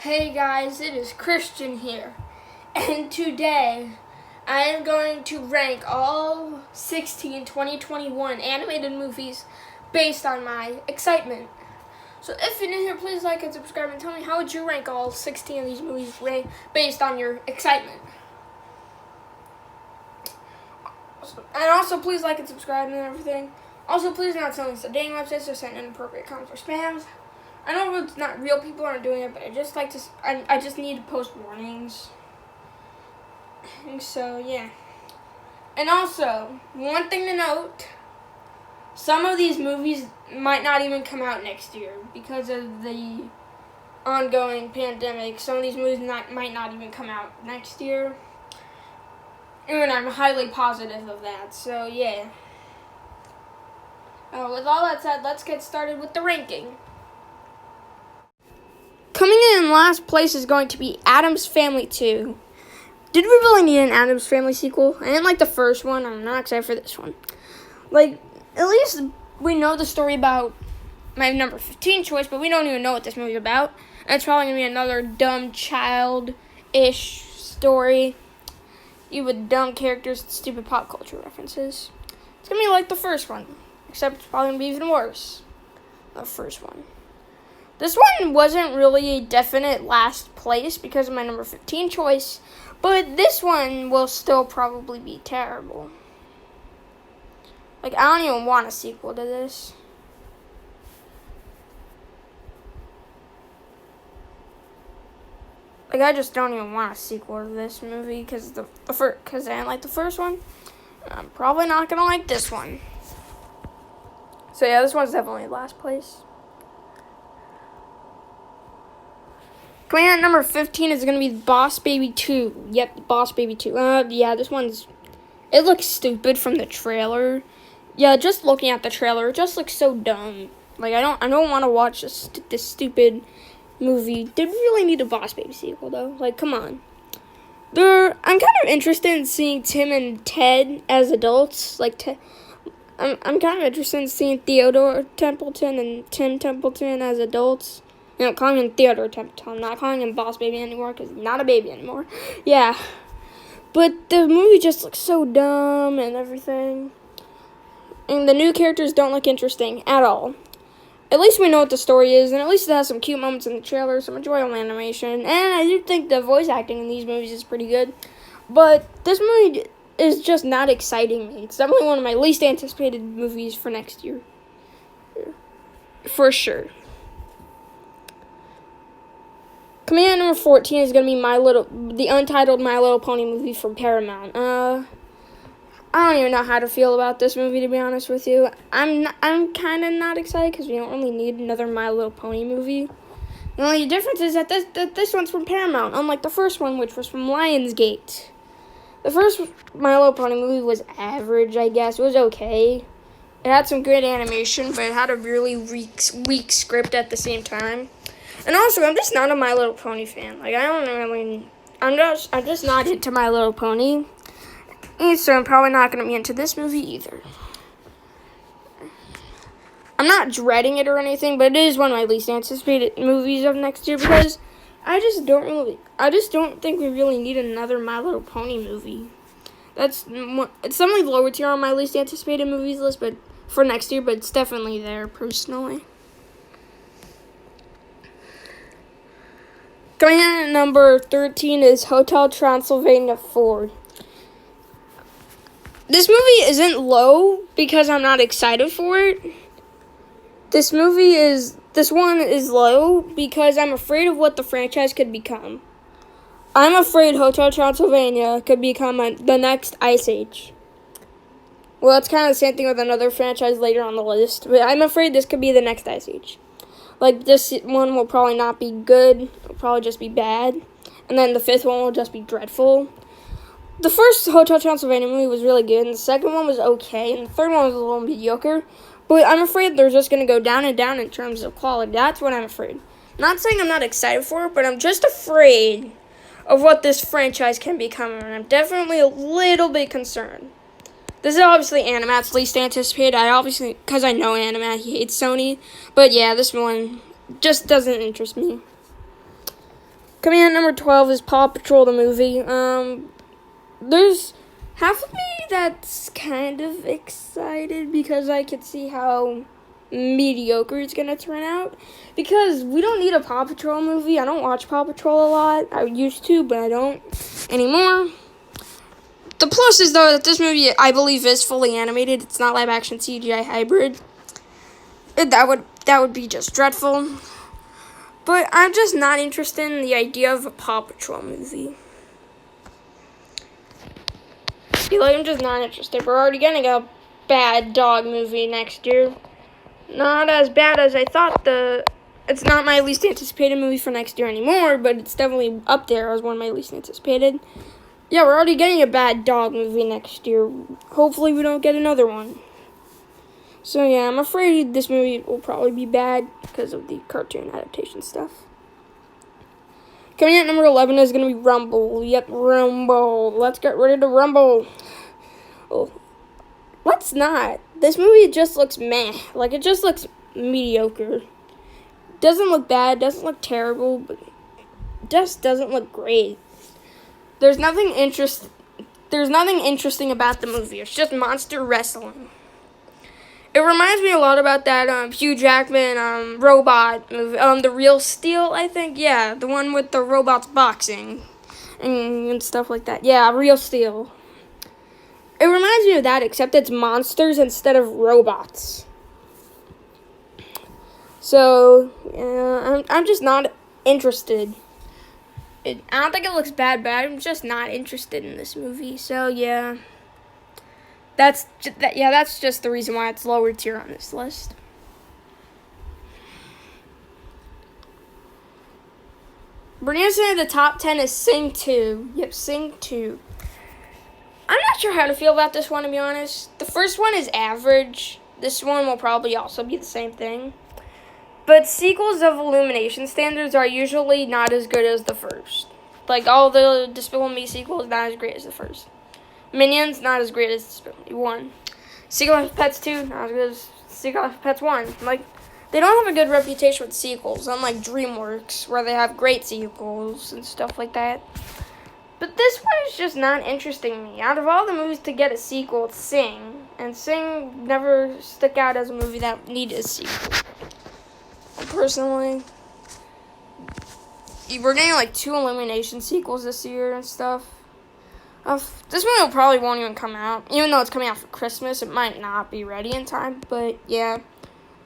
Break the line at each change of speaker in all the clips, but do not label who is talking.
Hey guys, it is Christian here, and today I am going to rank all 16 2021 animated movies based on my excitement. So if you're new here, please like and subscribe and tell me how would you rank all 16 of these movies based on your excitement. And also please like and subscribe and everything. Also please not selling us to dating websites or send inappropriate comments or spams. I know it's not real people aren't doing it, but I just like to. I just need to post warnings. And so yeah. And also, one thing to note: some of these movies might not even come out next year because of the ongoing pandemic. Some of these movies might not even come out next year, and I'm highly positive of that. So yeah. With all that said, let's get started with the ranking. Coming in last place is going to be Addams Family 2. Did we really need an Addams Family sequel? I didn't like the first one. I'm not excited for this one. At least we know the story about my number 15 choice, but we don't even know what this movie is about. And it's probably going to be another dumb, child-ish story. With dumb characters and stupid pop culture references. It's going to be like the first one, except it's probably going to be even worse. The first one. This one wasn't really a definite last place because of my number 15 choice, but this one will still probably be terrible. I don't even want a sequel to this. I just don't even want a sequel to this movie because I didn't like the first one. I'm probably not gonna like this one. So yeah, this one's definitely last place. Coming in at number 15 is going to be Boss Baby 2. Yep, Boss Baby 2. Yeah, this one's... It looks stupid from the trailer. Yeah, just looking at the trailer, it just looks so dumb. I don't want to watch this stupid movie. Did we really need a Boss Baby sequel, though? Come on. I'm kind of interested in seeing Tim and Ted as adults. I'm kind of interested in seeing Theodore Templeton and Tim Templeton as adults. Calling him Theodore Templeton. I'm not calling him Boss Baby anymore because he's not a baby anymore. Yeah. But the movie just looks so dumb and everything. And the new characters don't look interesting at all. At least we know what the story is, and at least it has some cute moments in the trailer, some enjoyable animation. And I do think the voice acting in these movies is pretty good. But this movie is just not exciting me. It's definitely one of my least anticipated movies for next year. For sure. Coming in at number 14 is going to be the untitled My Little Pony movie from Paramount. I don't even know how to feel about this movie, to be honest with you. I'm kind of not excited because we don't really need another My Little Pony movie. The only difference is that this one's from Paramount, unlike the first one, which was from Lionsgate. The first My Little Pony movie was average, I guess. It was okay. It had some good animation, but it had a really weak script at the same time. And also, I'm just not a My Little Pony fan. I'm just not into My Little Pony. And so I'm probably not going to be into this movie either. I'm not dreading it or anything, but it is one of my least anticipated movies of next year because I just don't think we really need another My Little Pony movie. It's definitely lower tier on my least anticipated movies list, but for next year, but it's definitely there personally. Going in at number 13 is Hotel Transylvania 4. This movie isn't low because I'm not excited for it. This one is low because I'm afraid of what the franchise could become. I'm afraid Hotel Transylvania could become the next Ice Age. Well, it's kind of the same thing with another franchise later on the list, but I'm afraid this could be the next Ice Age. This one will probably not be good. It'll probably just be bad. And then the fifth one will just be dreadful. The first Hotel Transylvania movie was really good, and the second one was okay, and the third one was a little mediocre. But I'm afraid they're just going to go down and down in terms of quality. That's what I'm afraid. Not saying I'm not excited for it, but I'm just afraid of what this franchise can become, and I'm definitely a little bit concerned. This is obviously Animat's least anticipated. Because I know Animat, he hates Sony. But yeah, this one just doesn't interest me. Coming in at number 12 is Paw Patrol the movie. There's half of me that's kind of excited because I could see how mediocre it's gonna turn out. Because we don't need a Paw Patrol movie. I don't watch Paw Patrol a lot. I used to, but I don't anymore. The plus is, though, that this movie, I believe, is fully animated. It's not live-action CGI hybrid. That would be just dreadful. But I'm just not interested in the idea of a Paw Patrol movie. I'm just not interested. We're already getting a bad dog movie next year. Not as bad as I thought. It's not my least anticipated movie for next year anymore, but it's definitely up there as one of my least anticipated. Yeah, we're already getting a bad dog movie next year. Hopefully we don't get another one. So yeah, I'm afraid this movie will probably be bad because of the cartoon adaptation stuff. Coming in at number 11 is going to be Rumble. Yep, Rumble. Let's get ready to rumble. Oh, let's not. This movie just looks meh. Like, it just looks mediocre. Doesn't look bad, doesn't look terrible, but just doesn't look great. There's nothing interesting about the movie. It's just monster wrestling. It reminds me a lot about that Hugh Jackman robot movie, The Real Steel, I think. Yeah, the one with the robots boxing and stuff like that. Yeah, Real Steel. It reminds me of that, except it's monsters instead of robots. So, I'm just not interested. I don't think it looks bad, but I'm just not interested in this movie. So, yeah. That's just the reason why it's lower tier on this list. Bringing us into the top 10 is Sing 2. Yep, Sing 2. I'm not sure how to feel about this one, to be honest. The first one is average. This one will probably also be the same thing. But sequels of Illumination standards are usually not as good as the first. Like, all the Despicable Me sequels, not as great as the first. Minions, not as great as Despicable Me 1. Secret Life of Pets 2, not as good as Secret Life of Pets 1. Like, they don't have a good reputation with sequels, unlike DreamWorks, where they have great sequels and stuff like that. But this one is just not interesting me. Out of all the movies to get a sequel, it's Sing. And Sing never stuck out as a movie that needed a sequel. Personally, we're getting like 2 Illumination sequels this year and stuff. This movie probably won't even come out. Even though it's coming out for Christmas, it might not be ready in time. But yeah,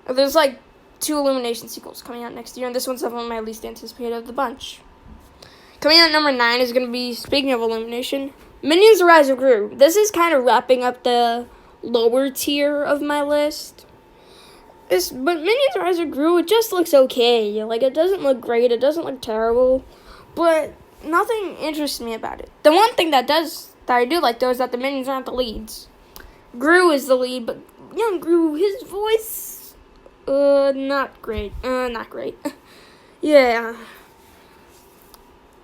there's like 2 Illumination sequels coming out next year, and this one's one of my least anticipated of the bunch. Coming out at number 9 is going to be, speaking of Illumination, Minions: Rise of Gru. This is kind of wrapping up the lower tier of my list. But Minions: Rise of Gru, it just looks okay. Like, it doesn't look great, it doesn't look terrible, but nothing interests me about it. The one thing that I do like, though, is that the Minions aren't the leads. Gru is the lead, but young Gru, his voice, not great. Not great. Yeah.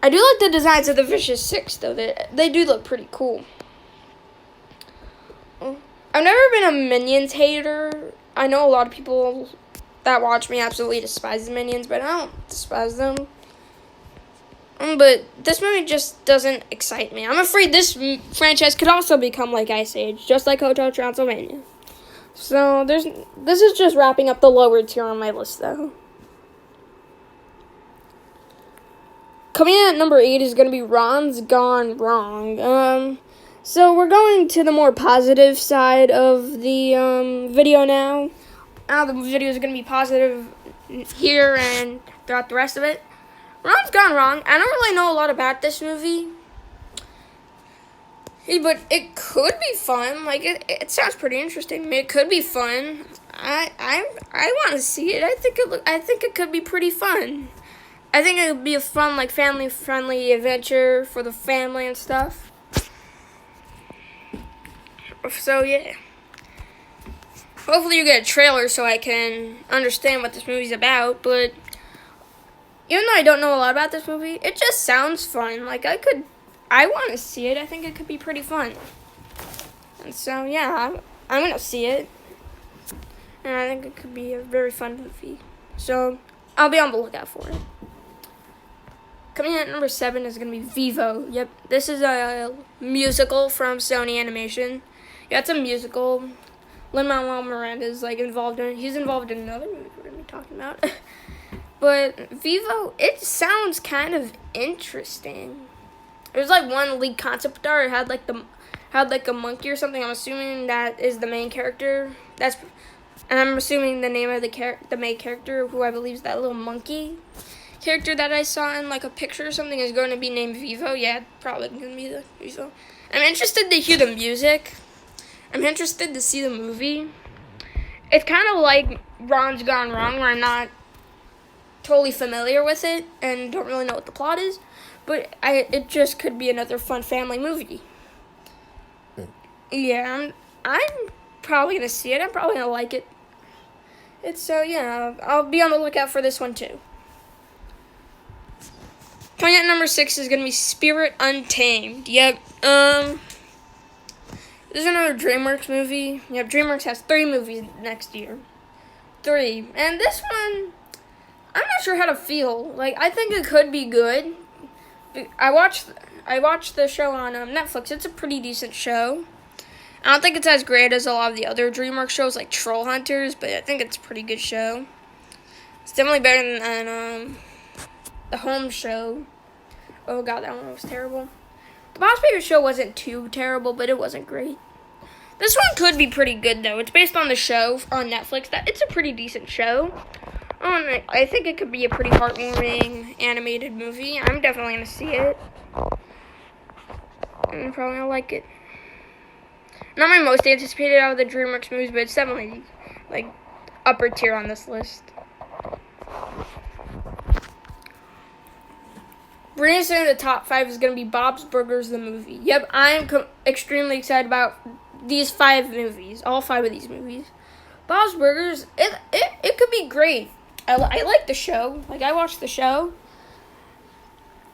I do like the designs of the Vicious Six, though. They do look pretty cool. I've never been a Minions hater. I know a lot of people that watch me absolutely despise the Minions, but I don't despise them. But this movie just doesn't excite me. I'm afraid this franchise could also become like Ice Age, just like Hotel Transylvania. So this is just wrapping up the lower tier on my list, though. Coming in at number 8 is going to be Ron's Gone Wrong. So we're going to the more positive side of the video now. Now the video is going to be positive here and throughout the rest of it. Ron's Gone Wrong. I don't really know a lot about this movie, but it could be fun. Like, it sounds pretty interesting. I mean, it could be fun. I want to see it. I think it could be pretty fun. I think it would be a fun, like, family-friendly adventure for the family and stuff. So, yeah. Hopefully you get a trailer so I can understand what this movie's about, but even though I don't know a lot about this movie, it just sounds fun. Like, I want to see it. I think it could be pretty fun. And so, yeah, I'm going to see it. And I think it could be a very fun movie. So, I'll be on the lookout for it. coming in at number 7 is going to be Vivo. Yep, this is a musical from Sony Animation. Yeah, it's a musical. Lin-Manuel Miranda is like involved in it. He's involved in another movie we're going to be talking about. But Vivo, it sounds kind of interesting. There's like one lead concept art. It had like a monkey or something. I'm assuming that is the main character. And I'm assuming the name of the main character, who I believe is that little monkey character that I saw in like a picture or something, is going to be named Vivo. Yeah, probably going to be the Vivo. I'm interested to hear the music. I'm interested to see the movie. It's kind of like Ron's Gone Wrong, where I'm not totally familiar with it and don't really know what the plot is, but it just could be another fun family movie. Yeah, I'm probably gonna see it. I'm probably gonna like it. I'll be on the lookout for this one too. Coming at number 6 is gonna be Spirit Untamed. Yep. This is another DreamWorks movie. Yep, DreamWorks has 3 movies next year. 3. And this one, I'm not sure how to feel. Like, I think it could be good. I watched the show on Netflix. It's a pretty decent show. I don't think it's as great as a lot of the other DreamWorks shows, like Troll Hunters, but I think it's a pretty good show. It's definitely better than the Home show. Oh god, that one was terrible. The Boss Baby show wasn't too terrible, but it wasn't great. This one could be pretty good, though. It's based on the show on Netflix. It's a pretty decent show. I think it could be a pretty heartwarming animated movie. I'm definitely going to see it. I'm probably going to like it. Not my most anticipated out of the DreamWorks movies, but it's definitely, like, upper tier on this list. Bringing us into the top 5 is going to be Bob's Burgers, the movie. Yep, I'm extremely excited about these 5 movies, all 5 of these movies. Bob's Burgers, it could be great. I like the show. Like, I watched the show.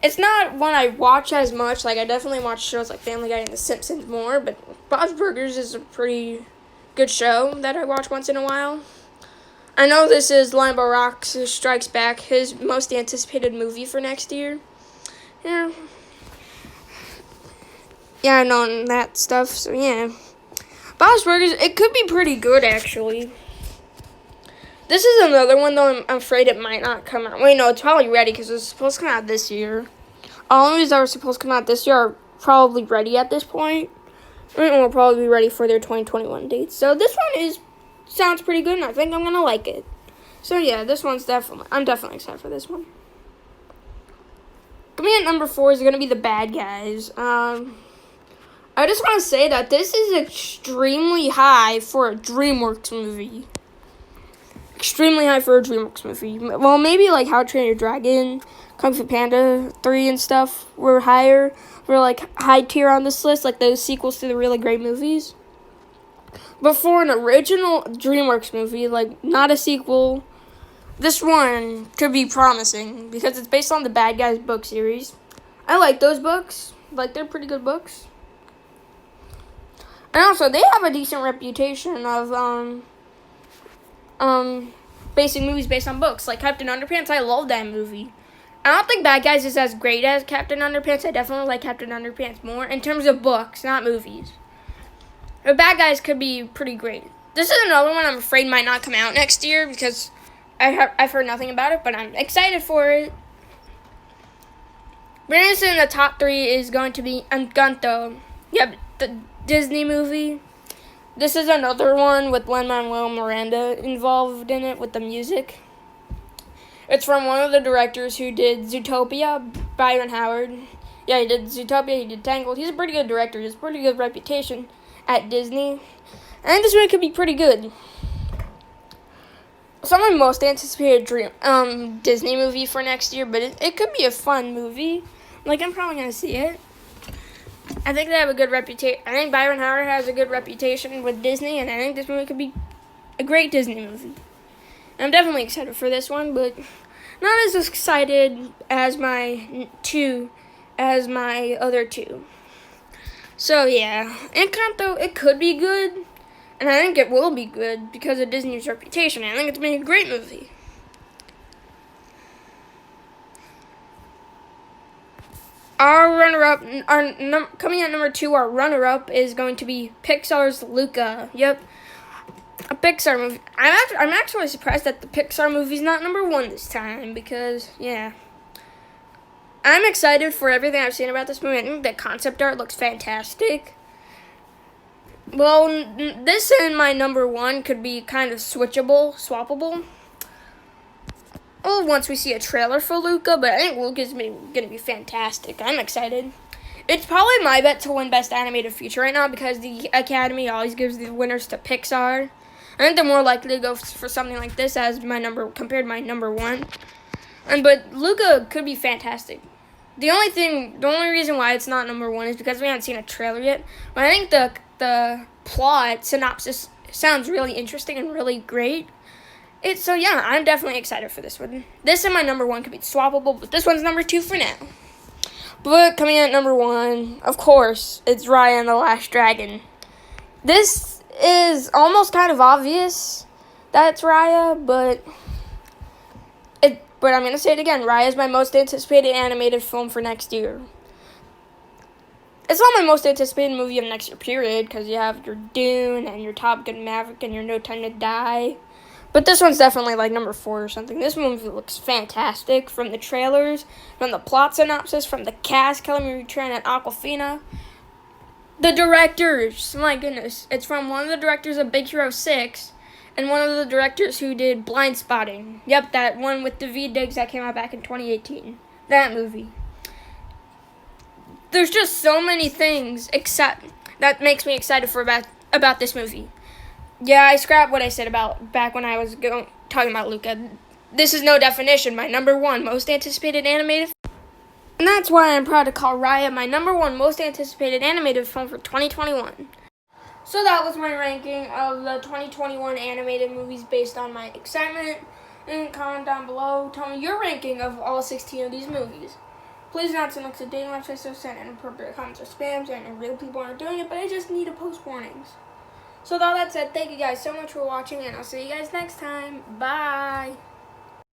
It's not one I watch as much. Like, I definitely watch shows like Family Guy and The Simpsons more, but Bob's Burgers is a pretty good show that I watch once in a while. I know this is Limbo Rocks Strikes Back, his most anticipated movie for next year. Yeah, I know that stuff, so yeah. Bob's Burgers, it could be pretty good, actually. This is another one, though, I'm afraid it might not come out. Wait, no, it's probably ready, because it's supposed to come out this year. All movies that were supposed to come out this year are probably ready at this point. And will probably be ready for their 2021 dates. So this one sounds pretty good, and I think I'm going to like it. So yeah, I'm definitely excited for this one. Coming in at number 4 is going to be The Bad Guys. I just want to say that this is extremely high for a DreamWorks movie. Extremely high for a DreamWorks movie. Well, maybe like How to Train Your Dragon, Kung Fu Panda 3 and stuff were higher. Were like high tier on this list, like those sequels to the really great movies. But for an original DreamWorks movie, like not a sequel, this one could be promising because it's based on the Bad Guys book series. I like those books. Like, they're pretty good books. And also, they have a decent reputation of basing movies based on books. Like Captain Underpants, I love that movie. I don't think Bad Guys is as great as Captain Underpants. I definitely like Captain Underpants more in terms of books, not movies. But Bad Guys could be pretty great. This is another one I'm afraid might not come out next year because I've heard nothing about it, but I'm excited for it. Bringing us in the top 3 is going to be Encanto. Yep, the Disney movie. This is another one with Lin-Manuel Miranda involved in it with the music. It's from one of the directors who did Zootopia, Byron Howard. Yeah, he did Zootopia, he did Tangled. He's a pretty good director. He has a pretty good reputation at Disney. I think this one could be pretty good. It's not my most anticipated Disney movie for next year, but it could be a fun movie. Like, I'm probably going to see it. I think they have a good reputation. I think Byron Howard has a good reputation with Disney, and I think this movie could be a great Disney movie. I'm definitely excited for this one, but not as excited as my other 2. So yeah, Encanto, it could be good, and I think it will be good because of Disney's reputation. I think it's been a great movie. Our runner-up, coming at number 2, our runner-up is going to be Pixar's Luca. Yep, a Pixar movie. I'm actually surprised that the Pixar movie's not number 1 this time because, yeah. I'm excited for everything I've seen about this movie. I think the concept art looks fantastic. Well, this and my number 1 could be kind of swappable. Well, once we see a trailer for Luca, but I think Luca's going to be fantastic. I'm excited. It's probably my bet to win Best Animated Feature right now because the Academy always gives the winners to Pixar. I think they're more likely to go for something like this as compared to my number 1. But Luca could be fantastic. The only reason why it's not number 1 is because we haven't seen a trailer yet. But I think the plot synopsis sounds really interesting and really great. So yeah, I'm definitely excited for this one. This and my number 1 could be swappable, but this one's number 2 for now. But coming in at number 1, of course, it's Rai the Last Dragon. This is almost kind of obvious that it's Raya, but I'm going to say it again. Raya is my most anticipated animated film for next year. It's not my most anticipated movie of next year, period, because you have your Dune and your Top Gun Maverick and your No Time to Die. But this one's definitely like number 4 or something. This movie looks fantastic from the trailers, from the plot synopsis, from the cast, Kelly Marie Tran and Awkwafina. The directors, my goodness. It's from one of the directors of Big Hero 6 and one of the directors who did Blind Spotting. Yep, that one with Daveed Diggs that came out back in 2018. That movie. There's just so many things that makes me excited about this movie. Yeah, I scrapped what I said about back when I was talking about Luca. This is no definition. My number 1 most anticipated animated, and that's why I'm proud to call Raya my number 1 most anticipated animated film for 2021. So that was my ranking of the 2021 animated movies based on my excitement. And comment down below. Tell me your ranking of all 16 of these movies. Please not send links to dating websites or send inappropriate comments or spams. I know real people aren't doing it, but I just need to post warnings. So with all that said, thank you guys so much for watching, and I'll see you guys next time. Bye!